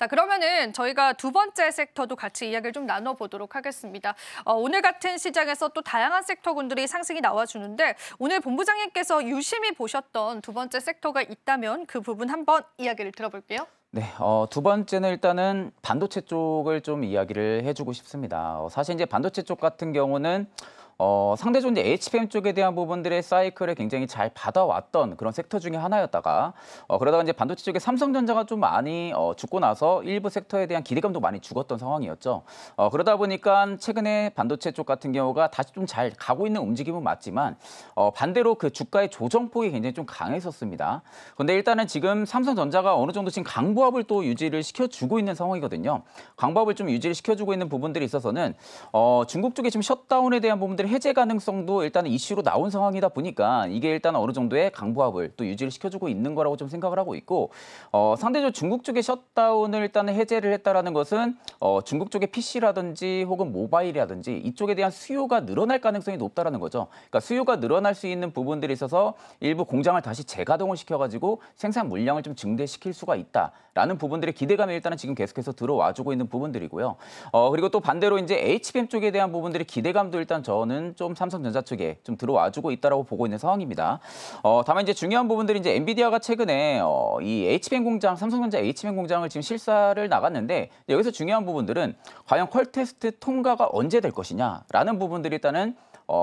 자, 그러면은 저희가 두 번째 섹터도 같이 이야기를 좀 나눠보도록 하겠습니다. 오늘 같은 시장에서 또 다양한 섹터군들이 상승이 나와주는데 오늘 본부장님께서 유심히 보셨던 두 번째 섹터가 있다면 그 부분 한번 이야기를 들어볼게요. 네, 두 번째는 일단은 반도체 쪽을 좀 이야기를 해주고 싶습니다. 사실 이제 반도체 쪽 같은 경우는 상대적으로 이제 HBM 쪽에 대한 부분들의 사이클을 굉장히 잘 받아왔던 그런 섹터 중에 하나였다가 그러다가 이제 반도체 쪽에 삼성전자가 좀 많이 죽고 나서 일부 섹터에 대한 기대감도 많이 죽었던 상황이었죠. 그러다 보니까 최근에 반도체 쪽 같은 경우가 다시 좀 잘 가고 있는 움직임은 맞지만 반대로 그 주가의 조정폭이 굉장히 좀 강했었습니다. 그런데 일단은 지금 삼성전자가 어느 정도 지금 강보합을 또 유지를 시켜주고 있는 상황이거든요. 강보합을 좀 유지를 시켜주고 있는 부분들이 있어서는 중국 쪽에 지금 셧다운에 대한 부분들이 해제 가능성도 일단은 이슈로 나온 상황이다 보니까 이게 일단 어느 정도의 강보합을 또 유지를 시켜주고 있는 거라고 좀 생각을 하고 있고 상대적으로 중국 쪽의 셧다운을 일단은 해제를 했다라는 것은 중국 쪽의 PC라든지 혹은 모바일이라든지 이쪽에 대한 수요가 늘어날 가능성이 높다라는 거죠. 그러니까 수요가 늘어날 수 있는 부분들이 있어서 일부 공장을 다시 재가동을 시켜가지고 생산 물량을 좀 증대시킬 수가 있다라는 부분들의 기대감이 일단은 지금 계속해서 들어와주고 있는 부분들이고요. 그리고 또 반대로 이제 HBM 쪽에 대한 부분들의 기대감도 일단 저는 좀 삼성전자 쪽에 좀 들어와주고 있다라고 보고 있는 상황입니다. 다만 이제 중요한 부분들이 이제 엔비디아가 최근에 이 HBM 공장, 삼성전자 HBM 공장을 지금 실사를 나갔는데 여기서 중요한 부분들은 과연 퀄 테스트 통과가 언제 될 것이냐라는 부분들이 일단은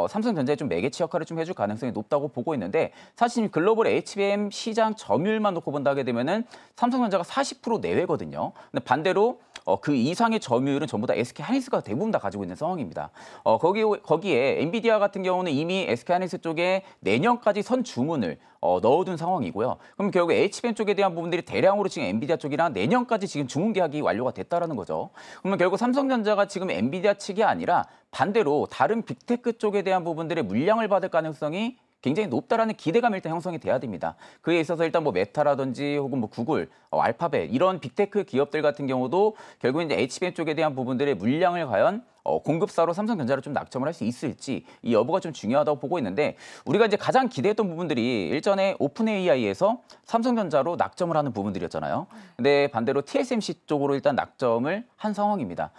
삼성전자에 좀 매개치 역할을 좀 해줄 가능성이 높다고 보고 있는데 사실 글로벌 HBM 시장 점유율만 놓고 본다 하게 되면은 삼성전자가 40% 내외거든요. 근데 반대로 그 이상의 점유율은 전부 다 SK하이닉스가 대부분 다 가지고 있는 상황입니다. 거기에 엔비디아 같은 경우는 이미 SK하이닉스 쪽에 내년까지 선 주문을 넣어둔 상황이고요. 그럼 결국 HBM 쪽에 대한 부분들이 대량으로 지금 엔비디아 쪽이랑 내년까지 지금 주문 계약이 완료가 됐다라는 거죠. 그러면 결국 삼성전자가 지금 엔비디아 측이 아니라 반대로 다른 빅테크 쪽에 대한 부분들의 물량을 받을 가능성이 굉장히 높다라는 기대감이 일단 형성이 돼야 됩니다. 그에 있어서 일단 뭐 메타라든지 혹은 뭐 구글, 알파벳 이런 빅테크 기업들 같은 경우도 결국 이제 HBM 쪽에 대한 부분들의 물량을 과연 공급사로 삼성전자를 좀 낙점을 할 수 있을지 이 여부가 좀 중요하다고 보고 있는데 우리가 이제 가장 기대했던 부분들이 일전에 오픈 AI에서 삼성전자로 낙점을 하는 부분들이었잖아요. 근데 반대로 TSMC 쪽으로 일단 낙점을 한 상황입니다.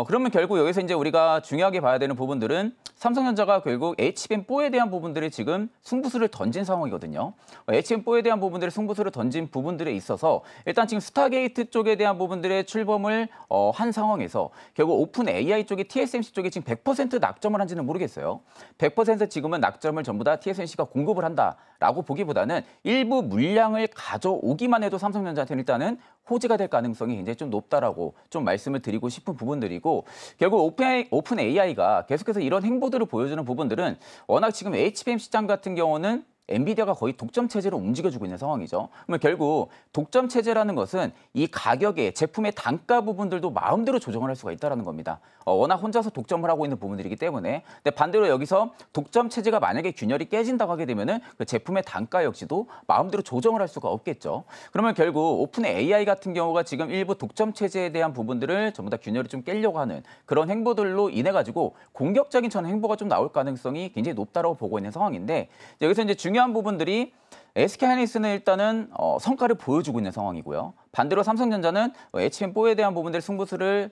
그러면 결국 여기서 이제 우리가 중요하게 봐야 되는 부분들은 삼성전자가 결국 HBM4에 대한 부분들이 지금 승부수를 던진 상황이거든요. HBM4에 대한 부분들의 승부수를 던진 부분들에 있어서 일단 지금 스타게이트 쪽에 대한 부분들의 출범을 한 상황에서 결국 오픈 AI 쪽이 TSMC 쪽에 지금 100% 낙점을 한지는 모르겠어요. 100% 지금은 낙점을 전부 다 TSMC가 공급을 한다라고 보기보다는 일부 물량을 가져오기만 해도 삼성전자한테는 일단은 호재가 될 가능성이 굉장히 좀 높다라고 좀 말씀을 드리고 싶은 부분들이고 결국 오픈 AI가 계속해서 이런 행보들을 보여주는 부분들은 워낙 지금 HBM 시장 같은 경우는 엔비디아가 거의 독점 체제로 움직여주고 있는 상황이죠. 그러면 결국 독점 체제라는 것은 이 가격의 제품의 단가 부분들도 마음대로 조정을 할 수가 있다는 겁니다. 워낙 혼자서 독점을 하고 있는 부분들이기 때문에. 근데 반대로 여기서 독점 체제가 만약에 균열이 깨진다고 하게 되면은 그 제품의 단가 역시도 마음대로 조정을 할 수가 없겠죠. 그러면 결국 오픈 AI 같은 경우가 지금 일부 독점 체제에 대한 부분들을 전부 다 균열을 좀 깨려고 하는 그런 행보들로 인해 가지고 공격적인 전 행보가 좀 나올 가능성이 굉장히 높다라고 보고 있는 상황인데 여기서 이제 중요한 부분들이 SK하이닉스는 일단은 성과를 보여주고 있는 상황이고요. 반대로 삼성전자는 HBM4에 대한 부분들 승부수를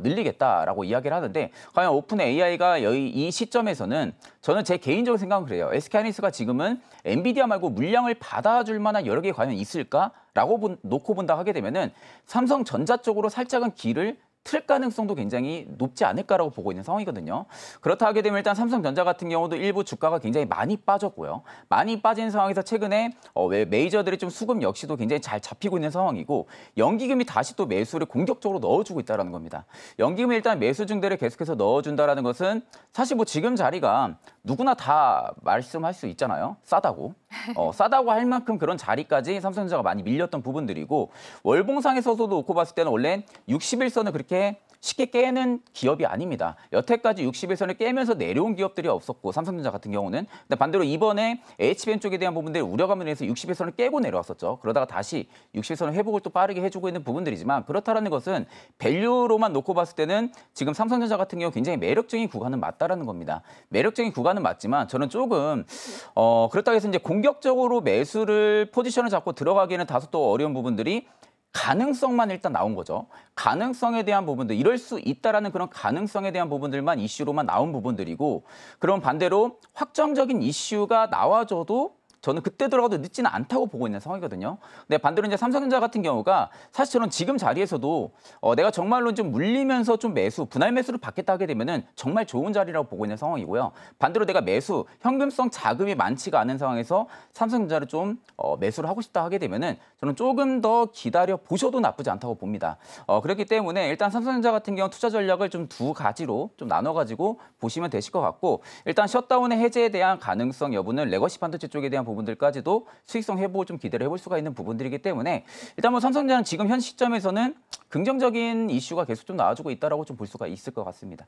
늘리겠다라고 이야기를 하는데 과연 오픈 AI가 이 시점에서는 저는 제 개인적인 생각은 그래요. SK하이닉스가 지금은 엔비디아 말고 물량을 받아줄 만한 여러 개 과연 있을까라고 놓고 본다 하게 되면은 삼성전자 쪽으로 살짝은 길을 틀 가능성도 굉장히 높지 않을까라고 보고 있는 상황이거든요. 그렇다 하게 되면 일단 삼성전자 같은 경우도 일부 주가가 굉장히 많이 빠졌고요. 많이 빠진 상황에서 최근에 메이저들이 좀 수급 역시도 굉장히 잘 잡히고 있는 상황이고 연기금이 다시 또 매수를 공격적으로 넣어주고 있다는 겁니다. 연기금이 일단 매수 증대를 계속해서 넣어준다는 것은 사실 뭐 지금 자리가 누구나 다 말씀할 수 있잖아요. 싸다고. 싸다고 할 만큼 그런 자리까지 삼성전자가 많이 밀렸던 부분들이고 월봉상에서도 놓고 봤을 때는 원래 61선을 그렇게 쉽게 깨는 기업이 아닙니다. 여태까지 61선을 깨면서 내려온 기업들이 없었고 삼성전자 같은 경우는 근데 반대로 이번에 HBM 쪽에 대한 부분들이 우려감을 인해서 61선을 깨고 내려왔었죠. 그러다가 다시 61선을 회복을 또 빠르게 해주고 있는 부분들이지만 그렇다라는 것은 밸류로만 놓고 봤을 때는 지금 삼성전자 같은 경우 굉장히 매력적인 구간은 맞다라는 겁니다. 매력적인 구간은 맞지만 저는 조금 그렇다고 해서 이제 공격적으로 매수를 포지션을 잡고 들어가기에는 다소 또 어려운 부분들이 가능성만 일단 나온 거죠. 가능성에 대한 부분들, 이럴 수 있다라는 그런 가능성에 대한 부분들만 이슈로만 나온 부분들이고, 그럼 반대로 확정적인 이슈가 나와줘도 저는 그때 들어가도 늦지는 않다고 보고 있는 상황이거든요. 근데 반대로 이제 삼성전자 같은 경우가 사실 저는 지금 자리에서도 내가 정말로 좀 물리면서 좀 분할 매수를 받겠다 하게 되면은 정말 좋은 자리라고 보고 있는 상황이고요. 반대로 내가 현금성 자금이 많지가 않은 상황에서 삼성전자를 좀 매수를 하고 싶다 하게 되면은 저는 조금 더 기다려 보셔도 나쁘지 않다고 봅니다. 그렇기 때문에 일단 삼성전자 같은 경우 투자 전략을 좀 두 가지로 좀 나눠가지고 보시면 되실 것 같고, 일단 셧다운의 해제에 대한 가능성 여부는 레거시 반도체 쪽에 대한 부분들까지도 수익성 회복을 좀 기대를 해볼 수가 있는 부분들이기 때문에 일단 뭐 삼성전자는 지금 현 시점에서는 긍정적인 이슈가 계속 좀 나와주고 있다라고 좀 볼 수가 있을 것 같습니다.